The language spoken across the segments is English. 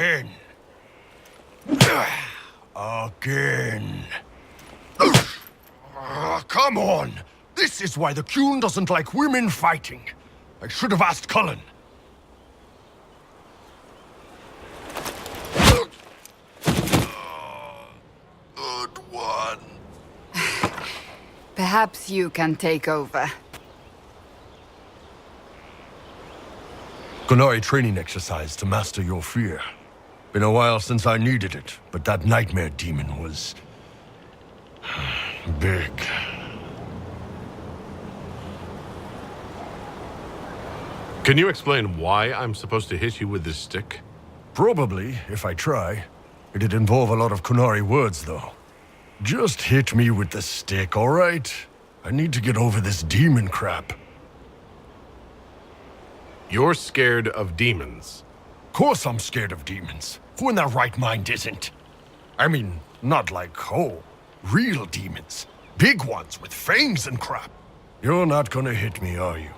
Again. Again. Come on! This is why the Qun doesn't like women fighting. I should have asked Cullen. Good one. Perhaps you can take over. Qunari training exercise to master your fear. Been a while since I needed it, but that nightmare demon was... big. Can you explain why I'm supposed to hit you with this stick? Probably, if I try. It'd involve a lot of Qunari words, though. Just hit me with the stick, all right? I need to get over this demon crap. You're scared of demons. Of course I'm scared of demons. Who in their right mind isn't? I mean, not like, oh, real demons. Big ones with fangs and crap. You're not gonna hit me, are you?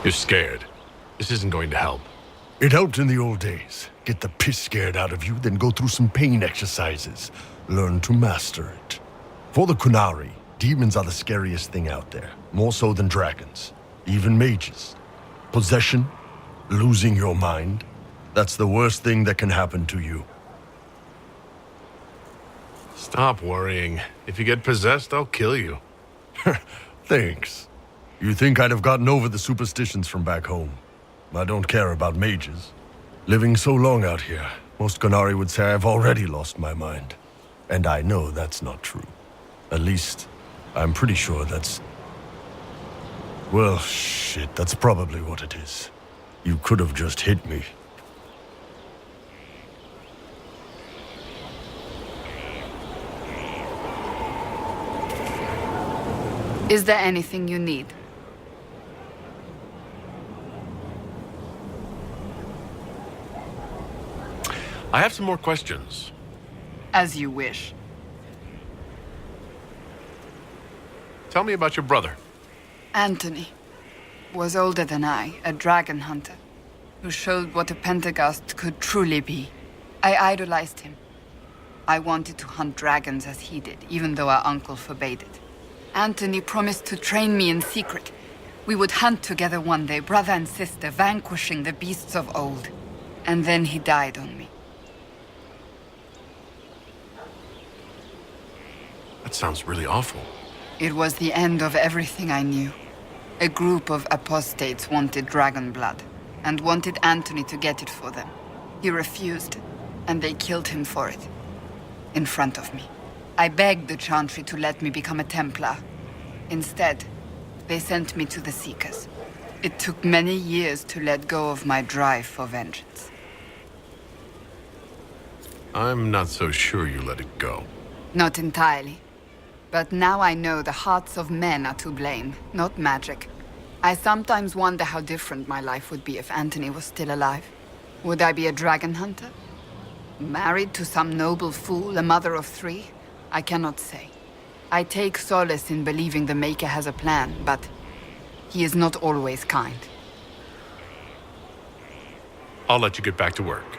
You're scared. This isn't going to help. It helped in the old days. Get the piss scared out of you, then go through some pain exercises. Learn to master it. For the Qunari, demons are the scariest thing out there. More so than dragons. Even mages. Possession, losing your mind. That's the worst thing that can happen to you. Stop worrying. If you get possessed, I'll kill you. Thanks. You think I'd have gotten over the superstitions from back home. I don't care about mages. Living so long out here, most Qunari would say I've already lost my mind. And I know that's not true. At least, I'm pretty sure that's... Well, shit, that's probably what it is. You could have just hit me. Is there anything you need? I have some more questions. As you wish. Tell me about your brother. Anthony was older than I, a dragon hunter, who showed what a Pentagast could truly be. I idolized him. I wanted to hunt dragons as he did, even though our uncle forbade it. Anthony promised to train me in secret. We would hunt together one day, brother and sister, vanquishing the beasts of old. And then he died on me. That sounds really awful. It was the end of everything I knew. A group of apostates wanted dragon blood, and wanted Anthony to get it for them. He refused, and they killed him for it. In front of me. I begged the Chantry to let me become a Templar. Instead, they sent me to the Seekers. It took many years to let go of my drive for vengeance. I'm not so sure you let it go. Not entirely. But now I know the hearts of men are to blame, not magic. I sometimes wonder how different my life would be if Anthony was still alive. Would I be a dragon hunter? Married to some noble fool, a mother of 3? I cannot say. I take solace in believing the Maker has a plan, but he is not always kind. I'll let you get back to work.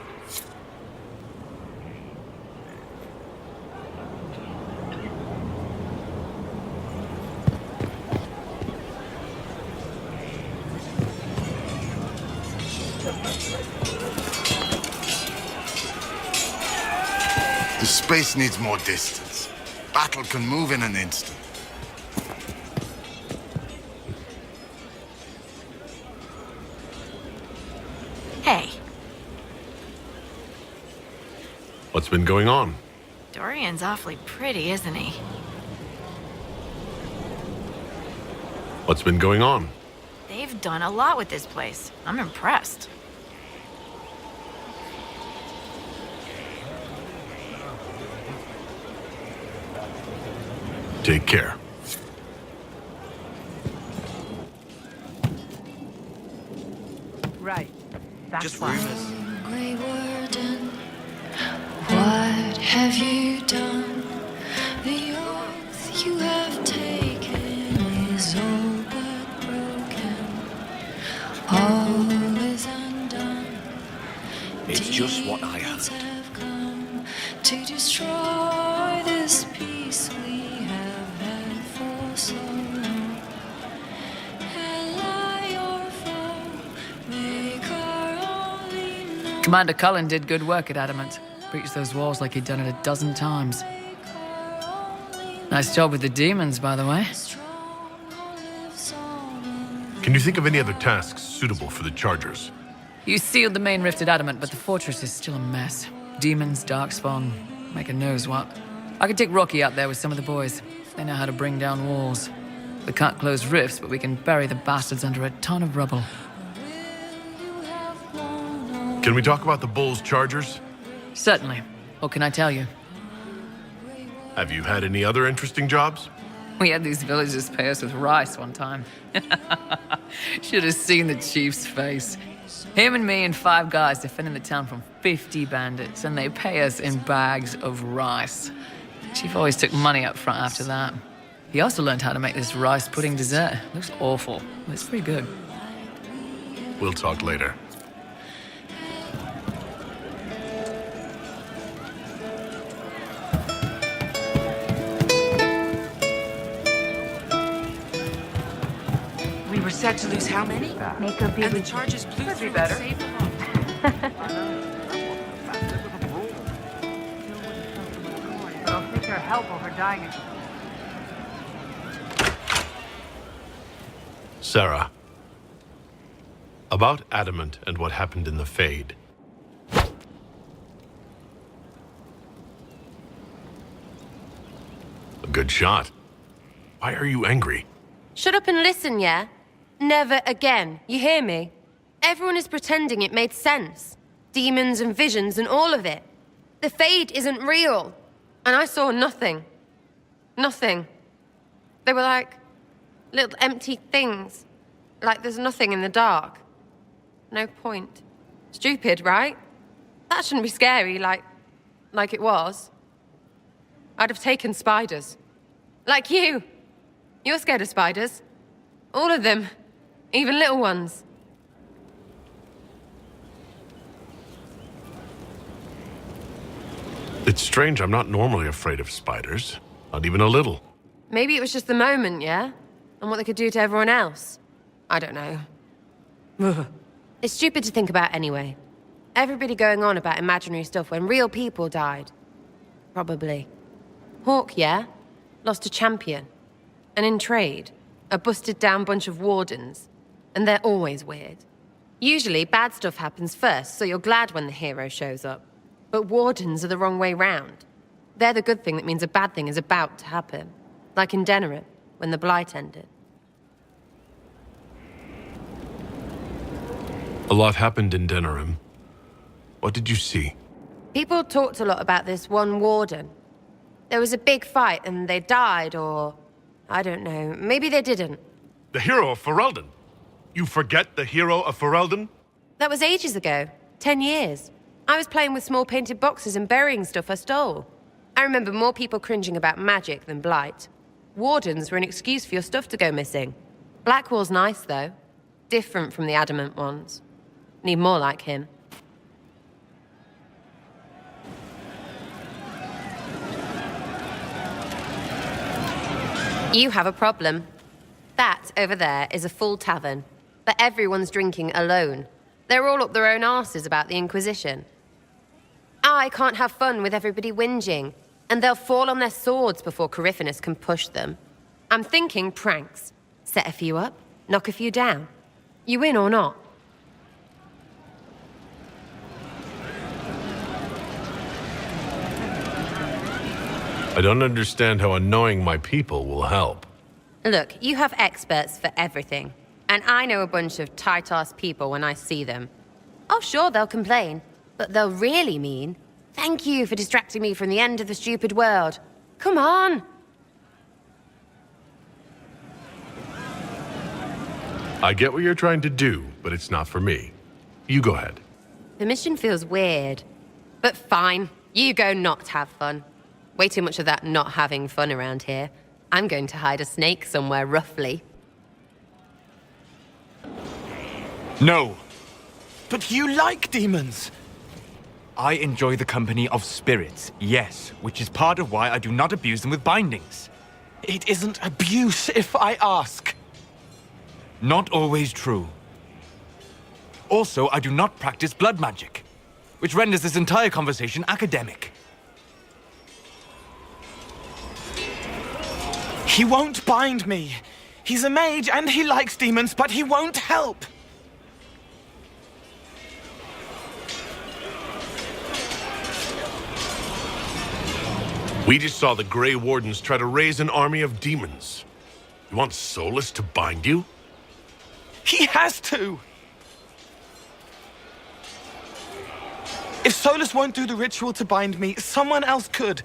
The space needs more distance. Battle can move in an instant. Hey, What's been going on? Dorian's awfully pretty, isn't he? What's been going on? They've done a lot with this place. I'm impressed. Take care. Right. That's Just why. rumors. Grey Warden, what have you done? The oath you have taken is all but broken. what I heard. have come to destroy this peace we have had for so long. Ally or foe, make our only known. Commander Kallian did good work at Adamant. Breached those walls like he'd done it a dozen times. Nice job with the demons, by the way. Can you think of any other tasks suitable for the Chargers? You sealed the main rift at Adamant, but the fortress is still a mess. Demons, darkspawn, making knows what. I could take Rocky out there with some of the boys. They know how to bring down walls. We can't close rifts, but we can bury the bastards under a ton of rubble. Can we talk about the Bulls' Chargers? Certainly. What can I tell you? Have you had any other interesting jobs? We had these villagers pay us with rice one time. Should have seen the chief's face. Him and me and 5 guys defending the town from 50 bandits, and they pay us in bags of rice. Chief always took money up front after that. He also learned how to make this rice pudding dessert. Looks awful, but it's pretty good. We'll talk later. We were set to lose how many? Make her be And the with charges blew Could be through and better. saved them all. I'll take her help over dying. Sarah. About Adamant and what happened in the Fade. A good shot. Why are you angry? Shut up and listen, yeah? Never again. You hear me? Everyone is pretending it made sense. Demons and visions and all of it. The Fade isn't real. And I saw nothing. Nothing. They were like little empty things. Like there's nothing in the dark. No point. Stupid, right? That shouldn't be scary, like it was. I'd have taken spiders. Like you. You're scared of spiders. All of them. Even little ones. It's strange, I'm not normally afraid of spiders. Not even a little. Maybe it was just the moment, yeah? And what they could do to everyone else. I don't know. It's stupid to think about anyway. Everybody going on about imaginary stuff when real people died. Probably. Hawk, yeah? Lost a champion. And in trade, a busted down bunch of wardens. And they're always weird. Usually, bad stuff happens first, so you're glad when the hero shows up. But wardens are the wrong way round. They're the good thing that means a bad thing is about to happen. Like in Denerim, when the Blight ended. A lot happened in Denerim. What did you see? People talked a lot about this one warden. There was a big fight and they died, or... I don't know. Maybe they didn't. The hero of Ferelden. You forget the hero of Ferelden? That was ages ago. 10 years. I was playing with small painted boxes and burying stuff I stole. I remember more people cringing about magic than Blight. Wardens were an excuse for your stuff to go missing. Blackwall's nice, though. Different from the adamant ones. Need more like him. You have a problem. That over there is a full tavern, but everyone's drinking alone. They're all up their own arses about the Inquisition. I can't have fun with everybody whinging, and they'll fall on their swords before Corypheus can push them. I'm thinking pranks. Set a few up, knock a few down. You win or not? I don't understand how annoying my people will help. Look, you have experts for everything. And I know a bunch of tight-ass people when I see them. Oh, sure, they'll complain. But they'll really mean, thank you for distracting me from the end of the stupid world. Come on! I get what you're trying to do, but it's not for me. You go ahead. The mission feels weird. But fine, you go not have fun. Way too much of that not having fun around here. I'm going to hide a snake somewhere roughly. No. But you like demons. I enjoy the company of spirits, yes, which is part of why I do not abuse them with bindings. It isn't abuse, if I ask. Not always true. Also, I do not practice blood magic, which renders this entire conversation academic. He won't bind me. He's a mage and he likes demons, but he won't help. We just saw the Grey Wardens try to raise an army of demons. You want Solus to bind you? He has to! If Solus won't do the ritual to bind me, someone else could.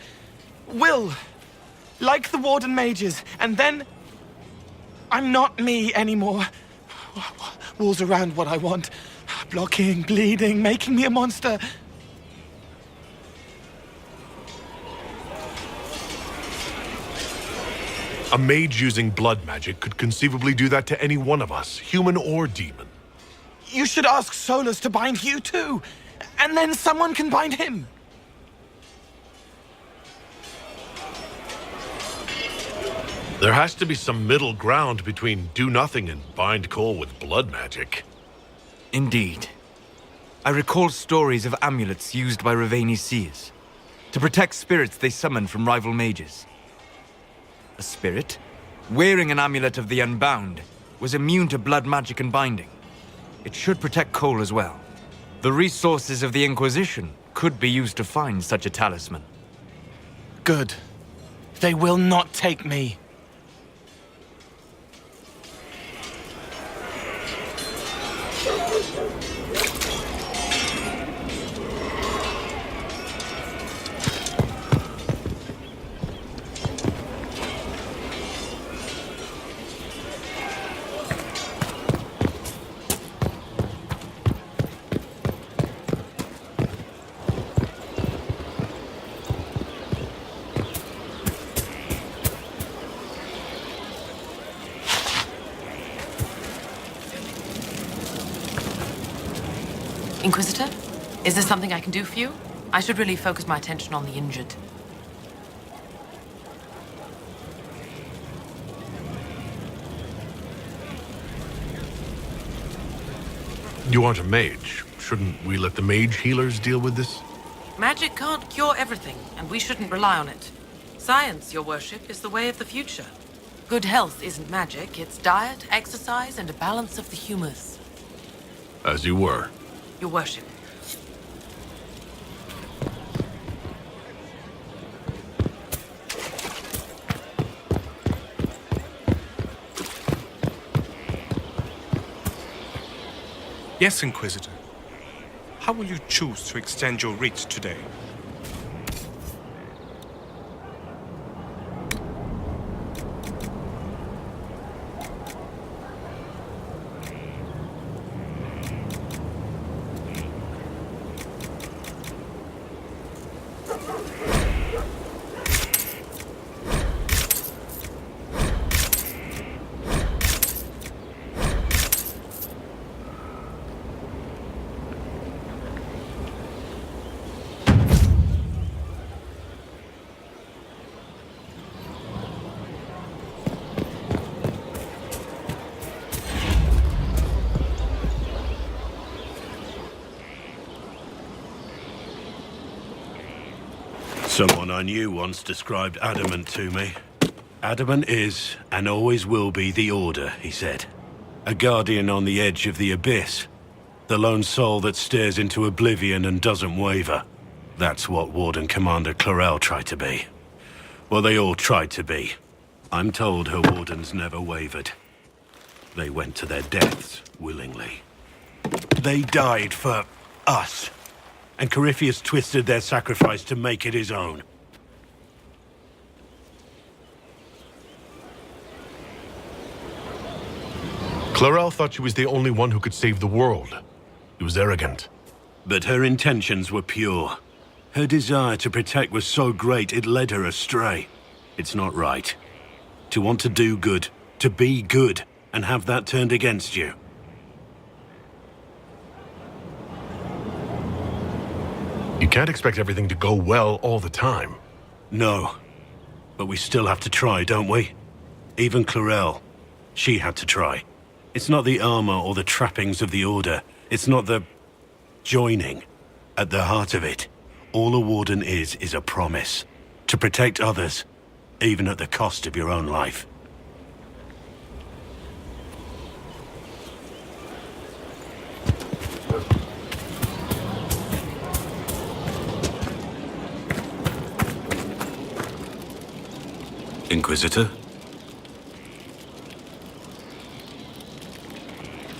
Will. Like the Warden mages. And then... I'm not me anymore. Walls around what I want. Blocking, bleeding, making me a monster. A mage using blood magic could conceivably do that to any one of us, human or demon. You should ask Solus to bind you too. And then someone can bind him. There has to be some middle ground between do nothing and bind Cole with blood magic. Indeed. I recall stories of amulets used by Raveni seers to protect spirits they summoned from rival mages. A spirit, wearing an amulet of the Unbound, was immune to blood magic and binding. It should protect Cole as well. The resources of the Inquisition could be used to find such a talisman. Good. They will not take me. Inquisitor? Is there something I can do for you? I should really focus my attention on the injured. You aren't a mage. Shouldn't we let the mage healers deal with this? Magic can't cure everything, and we shouldn't rely on it. Science, your worship, is the way of the future. Good health isn't magic, it's diet, exercise, and a balance of the humors. As you were. Your worship. Yes, Inquisitor. How will you choose to extend your reach today? Someone I knew once described adamant to me. Adamant is, and always will be, the Order, he said. A guardian on the edge of the abyss. The lone soul that stares into oblivion and doesn't waver. That's what Warden Commander Clarel tried to be. Well, they all tried to be. I'm told her wardens never wavered. They went to their deaths willingly. They died for us. And Corypheus twisted their sacrifice to make it his own. Clarel thought she was the only one who could save the world. He was arrogant. But her intentions were pure. Her desire to protect was so great it led her astray. It's not right. To want to do good, to be good, and have that turned against you. You You can't expect everything to go well all the time. No. But we still have to try, don't we? Even Clarel. She had to try. It's not the armor or the trappings of the Order. It's not the... joining. At the heart of it, all a Warden is a promise. To protect others, even at the cost of your own life. Inquisitor?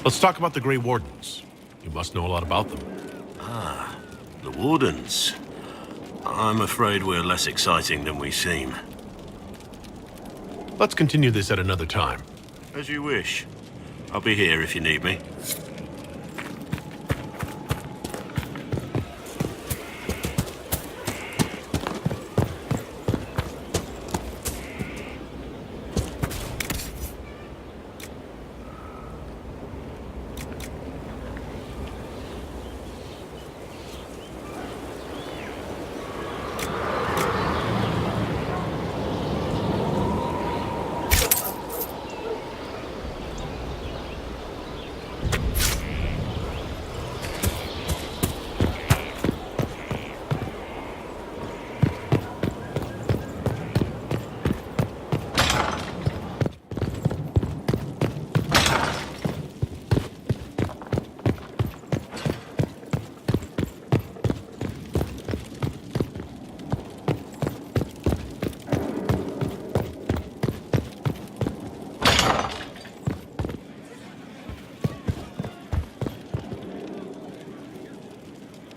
Let's talk about the Grey Wardens. You must know a lot about them. Ah, the Wardens. I'm afraid we're less exciting than we seem. Let's continue this at another time. As you wish. I'll be here if you need me.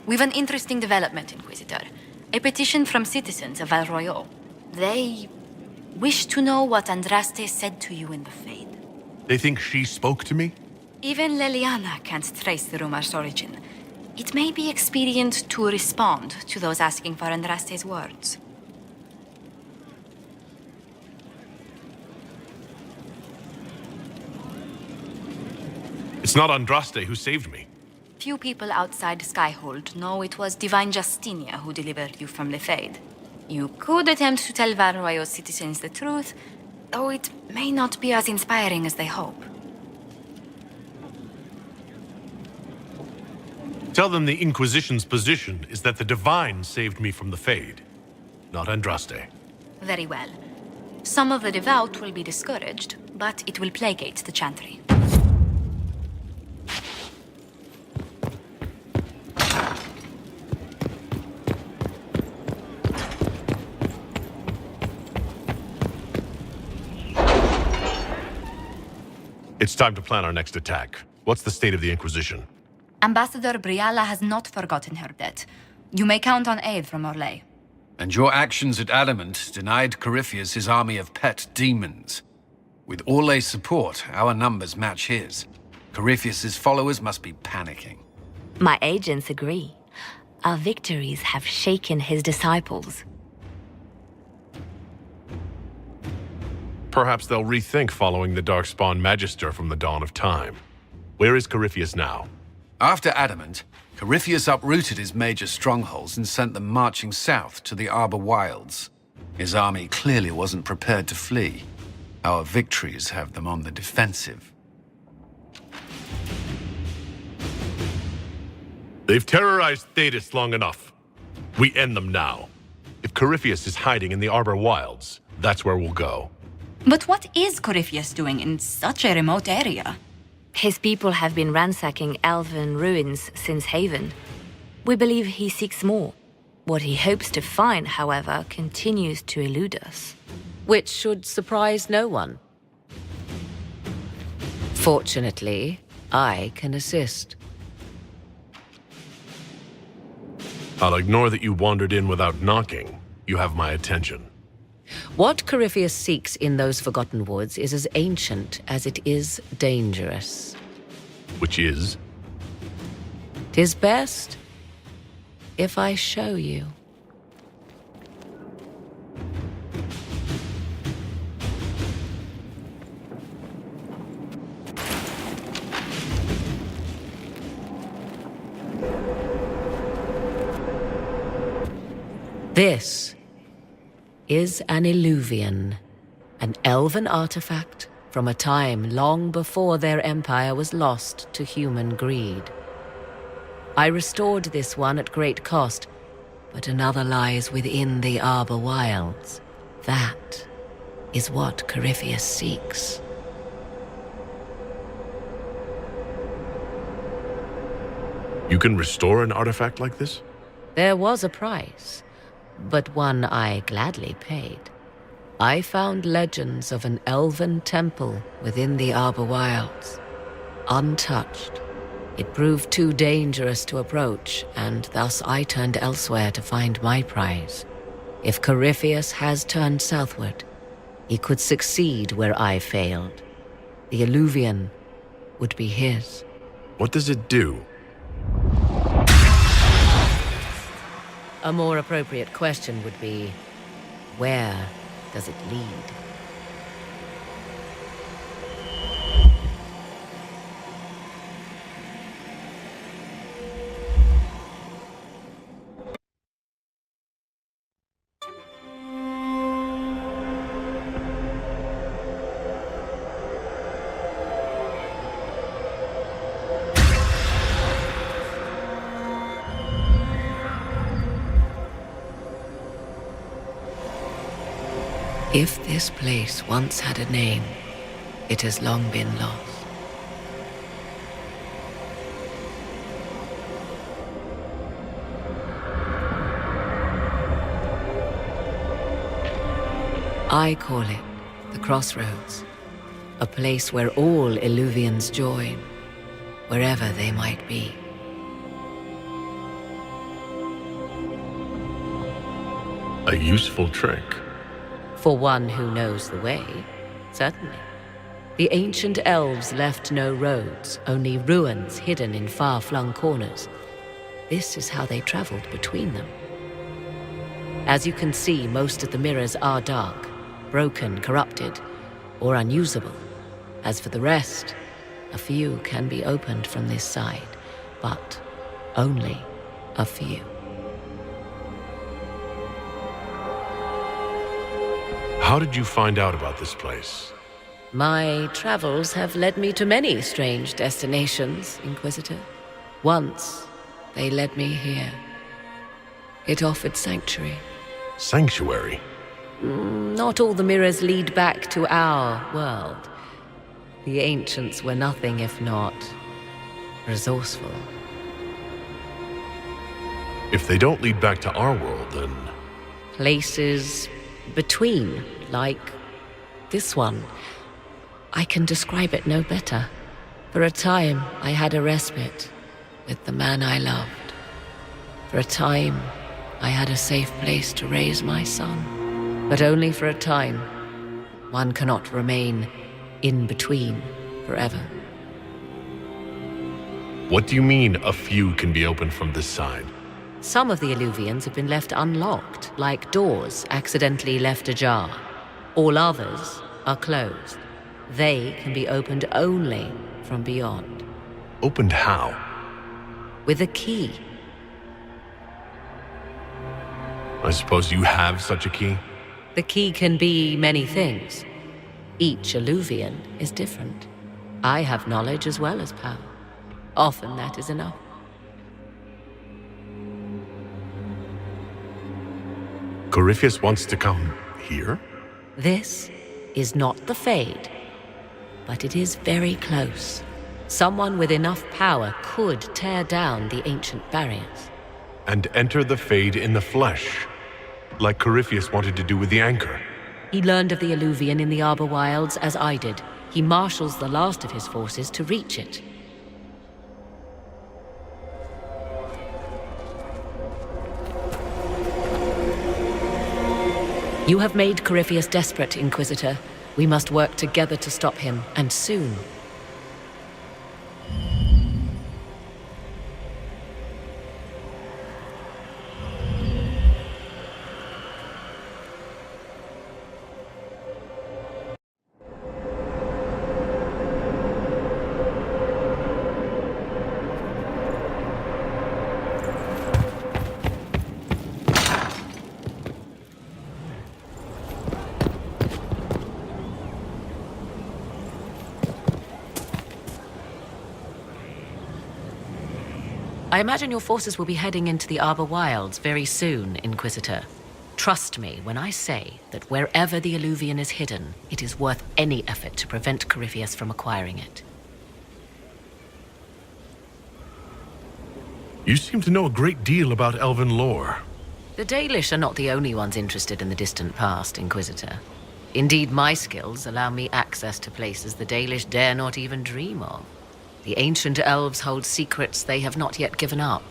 We've an interesting development, Inquisitor. A petition from citizens of Val Royal. They wish to know what Andraste said to you in the Fade. They think she spoke to me? Even Leliana can't trace the rumor's origin. It may be expedient to respond to those asking for Andraste's words. It's not Andraste who saved me. Few people outside Skyhold know it was Divine Justinia who delivered you from the Fade. You could attempt to tell Val Royal's citizens the truth, though it may not be as inspiring as they hope. Tell them the Inquisition's position is that the Divine saved me from the Fade, not Andraste. Very well. Some of the devout will be discouraged, but it will placate the Chantry. It's time to plan our next attack. What's the state of the Inquisition? Ambassador Briala has not forgotten her debt. You may count on aid from Orlais. And your actions at Adamant denied Corypheus his army of pet demons. With Orlais' support, our numbers match his. Corypheus' followers must be panicking. My agents agree. Our victories have shaken his disciples. Perhaps they'll rethink following the Darkspawn Magister from the dawn of time. Where is Corypheus now? After Adamant, Corypheus uprooted his major strongholds and sent them marching south to the Arbor Wilds. His army clearly wasn't prepared to flee. Our victories have them on the defensive. They've terrorized Thedas long enough. We end them now. If Corypheus is hiding in the Arbor Wilds, that's where we'll go. But what is Corypheus doing in such a remote area? His people have been ransacking elven ruins since Haven. We believe he seeks more. What he hopes to find, however, continues to elude us. Which should surprise no one. Fortunately, I can assist. I'll ignore that you wandered in without knocking. You have my attention. What Corypheus seeks in those Forgotten Woods is as ancient as it is dangerous. Which is? 'Tis best if I show you. This is an Illuvian, an elven artifact from a time long before their empire was lost to human greed. I restored this one at great cost, but another lies within the Arbor Wilds. That is what Corypheus seeks. You can restore an artifact like this? There was a price, but one I gladly paid. I found legends of an elven temple within the Arbor Wilds, untouched. It proved too dangerous to approach, and thus I turned elsewhere to find my prize. If Corypheus has turned southward, he could succeed where I failed. The Illuvian would be his. What does it do? A more appropriate question would be, where does it lead? If this place once had a name, it has long been lost. I call it the Crossroads, a place where all Illuvians join, wherever they might be. A useful trick. For one who knows the way, certainly. The ancient elves left no roads, only ruins hidden in far-flung corners. This is how they traveled between them. As you can see, most of the mirrors are dark, broken, corrupted, or unusable. As for the rest, a few can be opened from this side, but only a few. How did you find out about this place? My travels have led me to many strange destinations, Inquisitor. Once, they led me here. It offered sanctuary. Sanctuary? Not all the mirrors lead back to our world. The ancients were nothing if not resourceful. If they don't lead back to our world, then... Places between, like this one. I can describe it no better. For a time, I had a respite with the man I loved. For a time, I had a safe place to raise my son. But only for a time. One cannot remain in between forever. What do you mean, a few can be opened from this side? Some of the Illuvians have been left unlocked, like doors accidentally left ajar. All others are closed. They can be opened only from beyond. Opened how? With a key. I suppose you have such a key? The key can be many things. Each Illuvian is different. I have knowledge as well as power. Often that is enough. Corypheus wants to come here? This is not the Fade, but it is very close. Someone with enough power could tear down the ancient barriers. And enter the Fade in the flesh, like Corypheus wanted to do with the Anchor. He learned of the Illuvian in the Arbor Wilds as I did. He marshals the last of his forces to reach it. You have made Corypheus desperate, Inquisitor. We must work together to stop him, and soon. I imagine your forces will be heading into the Arbor Wilds very soon, Inquisitor. Trust me when I say that wherever the Alluvian is hidden, it is worth any effort to prevent Corypheus from acquiring it. You seem to know a great deal about elven lore. The Dalish are not the only ones interested in the distant past, Inquisitor. Indeed, my skills allow me access to places the Dalish dare not even dream of. The ancient elves hold secrets they have not yet given up.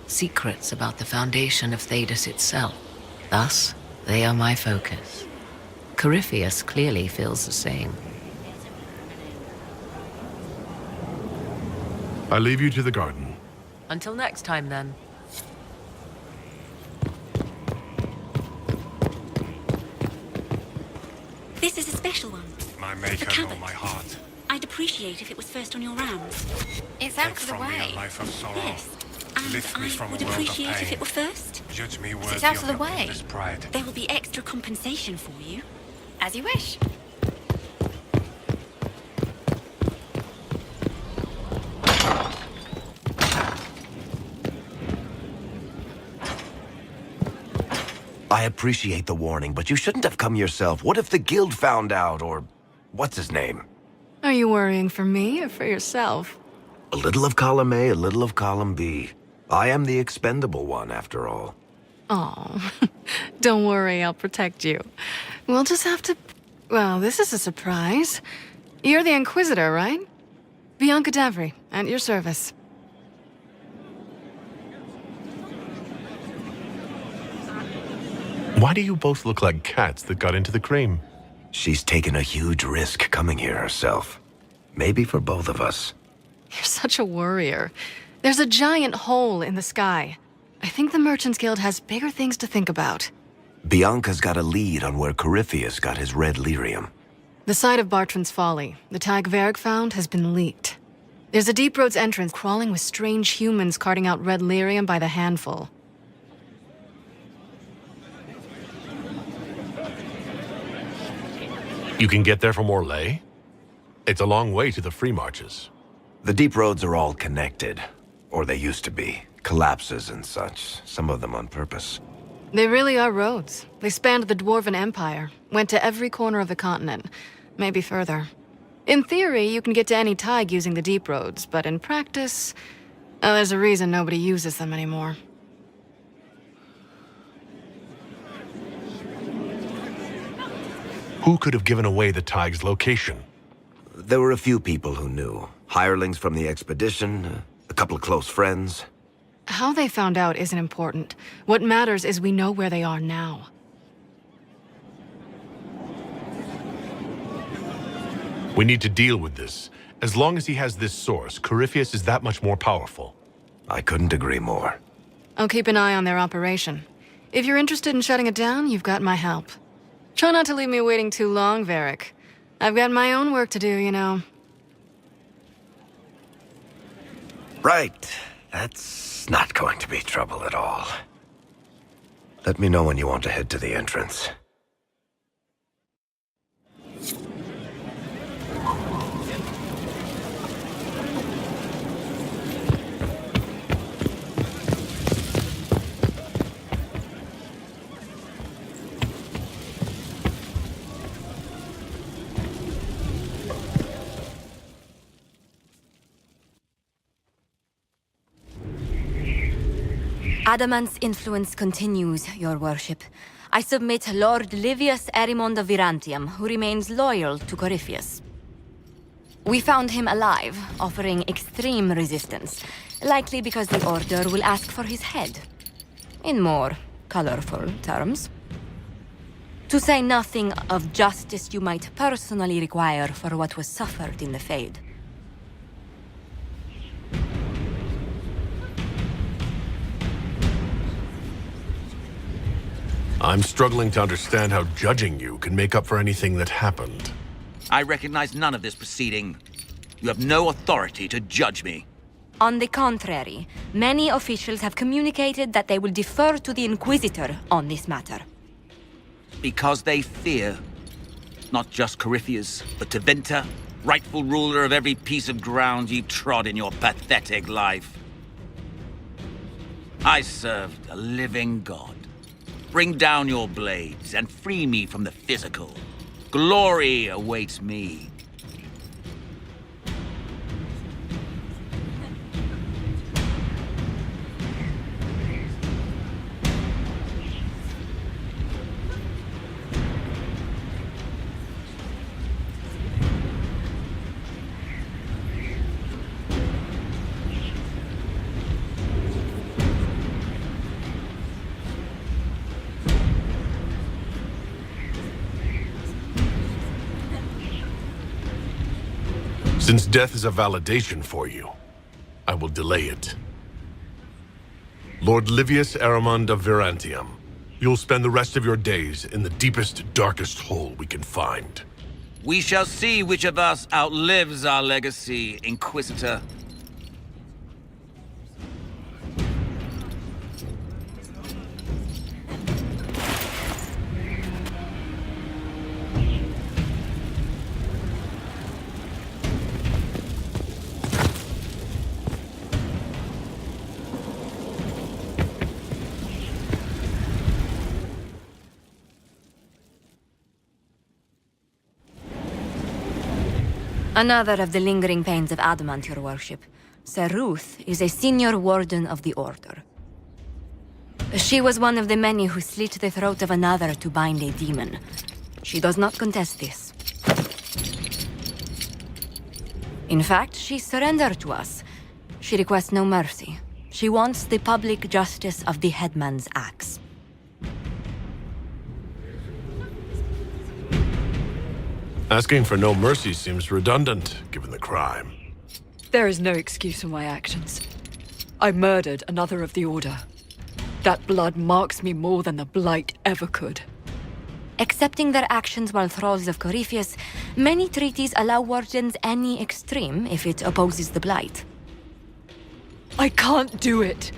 Secrets about the foundation of Thedas itself. Thus, they are my focus. Corypheus clearly feels the same. I leave you to the garden. Until next time, then. This is a special one. My maker nor my heart. I'd appreciate if it was first on your rounds. It's Take out of the from me way. a life of sorrow. Yes. And Lift me from I would a world of appreciate if pain. it were first. Judge me It's worthy out of of the your way. boundless pride. There will be extra compensation for you. As you wish. I appreciate the warning, but you shouldn't have come yourself. What if the guild found out, or what's his name? Are you worrying for me or for yourself? A little of column A, a little of column B. I am the expendable one, after all. Oh, don't worry, I'll protect you. We'll just have to... Well, this is a surprise. You're the Inquisitor, right? Bianca Davry, at your service. Why do you both look like cats that got into the cream? She's taken a huge risk coming here herself. Maybe for both of us. You're such a worrier. There's a giant hole in the sky. I think the Merchants Guild has bigger things to think about. Bianca's got a lead on where Corypheus got his red lyrium. The site of Bartrand's Folly, the tag Varric found, has been leaked. There's a deep roads entrance crawling with strange humans carting out red lyrium by the handful. You can get there from Orlais? It's a long way to the free marches. The deep roads are all connected. Or they used to be. Collapses and such, some of them on purpose. They really are roads. They spanned the Dwarven Empire, went to every corner of the continent, maybe further. In theory, you can get to any thaig using the deep roads, but in practice, there's a reason nobody uses them anymore. Who could have given away the thaig's location? There were a few people who knew. Hirelings from the expedition, a couple of close friends. How they found out isn't important. What matters is we know where they are now. We need to deal with this. As long as he has this source, Corypheus is that much more powerful. I couldn't agree more. I'll keep an eye on their operation. If you're interested in shutting it down, you've got my help. Try not to leave me waiting too long, Varric. I've got my own work to do, you know. Right. That's not going to be trouble at all. Let me know when you want to head to the entrance. Adamant's influence continues, your worship. I submit Lord Livius Erimond of Virantium, who remains loyal to Corypheus. We found him alive, offering extreme resistance, likely because the Order will ask for his head. In more colorful terms. To say nothing of justice you might personally require for what was suffered in the Fade. I'm struggling to understand how judging you can make up for anything that happened. I recognize none of this proceeding. You have no authority to judge me. On the contrary, many officials have communicated that they will defer to the Inquisitor on this matter. Because they fear. Not just Corypheus, but Tevinter, rightful ruler of every piece of ground you trod in your pathetic life. I served a living god. Bring down your blades and free me from the physical. Glory awaits me. Since death is a validation for you, I will delay it. Lord Livius Aramond of Virantium, you'll spend the rest of your days in the deepest, darkest hole we can find. We shall see which of us outlives our legacy, Inquisitor. Another of the lingering pains of adamant, your worship. Sir Ruth is a senior warden of the Order. She was one of the many who slit the throat of another to bind a demon. She does not contest this. In fact, she surrendered to us. She requests no mercy. She wants the public justice of the headman's axe. Asking for no mercy seems redundant, given the crime. There is no excuse for my actions. I murdered another of the Order. That blood marks me more than the Blight ever could. Accepting their actions while thralls of Corypheus, many treaties allow wardens any extreme if it opposes the Blight. I can't do it.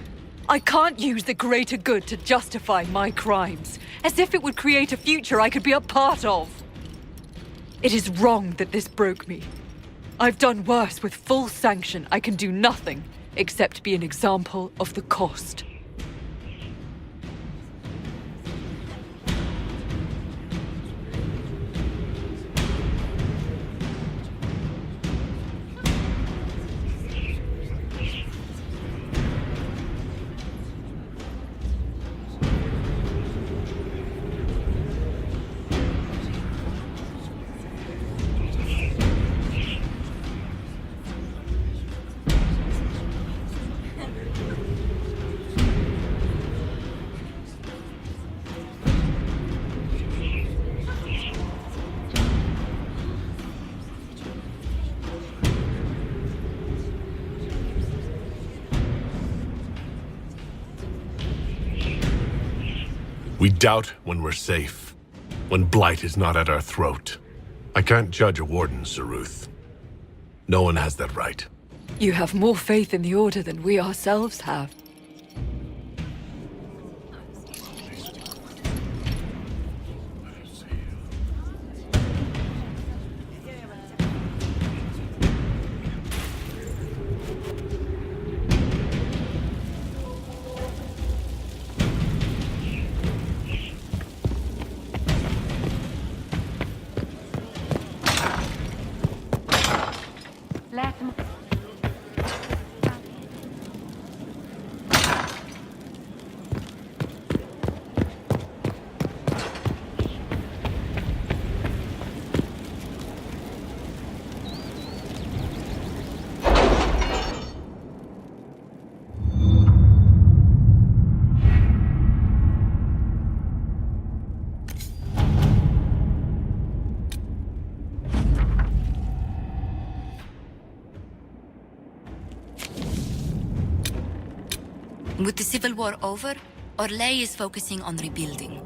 I can't use the greater good to justify my crimes, as if it would create a future I could be a part of. It is wrong that this broke me. I've done worse with full sanction. I can do nothing except be an example of the cost. We doubt when we're safe, when blight is not at our throat. I can't judge a warden, Sir Ruth. No one has that right. You have more faith in the Order than we ourselves have. With the Civil War over, Orlais is focusing on rebuilding.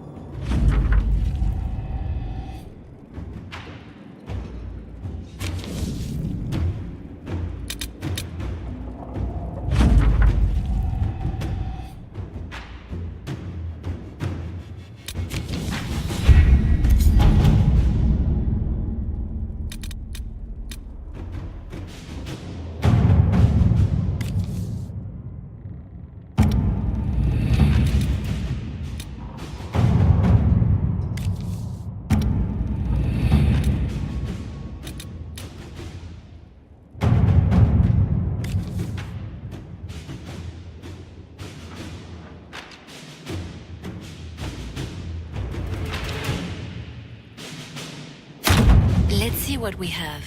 see what we have.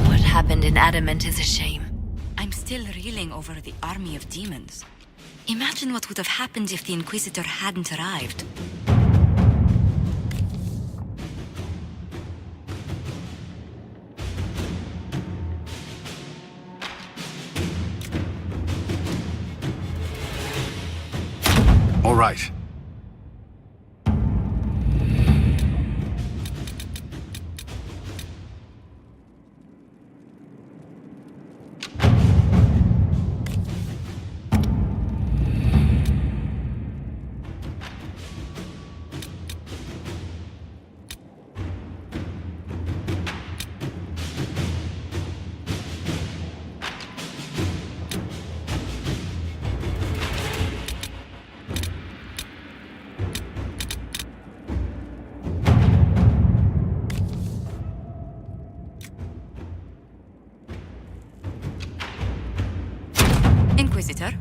What happened in Adamant is a shame. I'm still reeling over the army of demons. Imagine what would have happened if the Inquisitor hadn't arrived. All right. Inquisitor,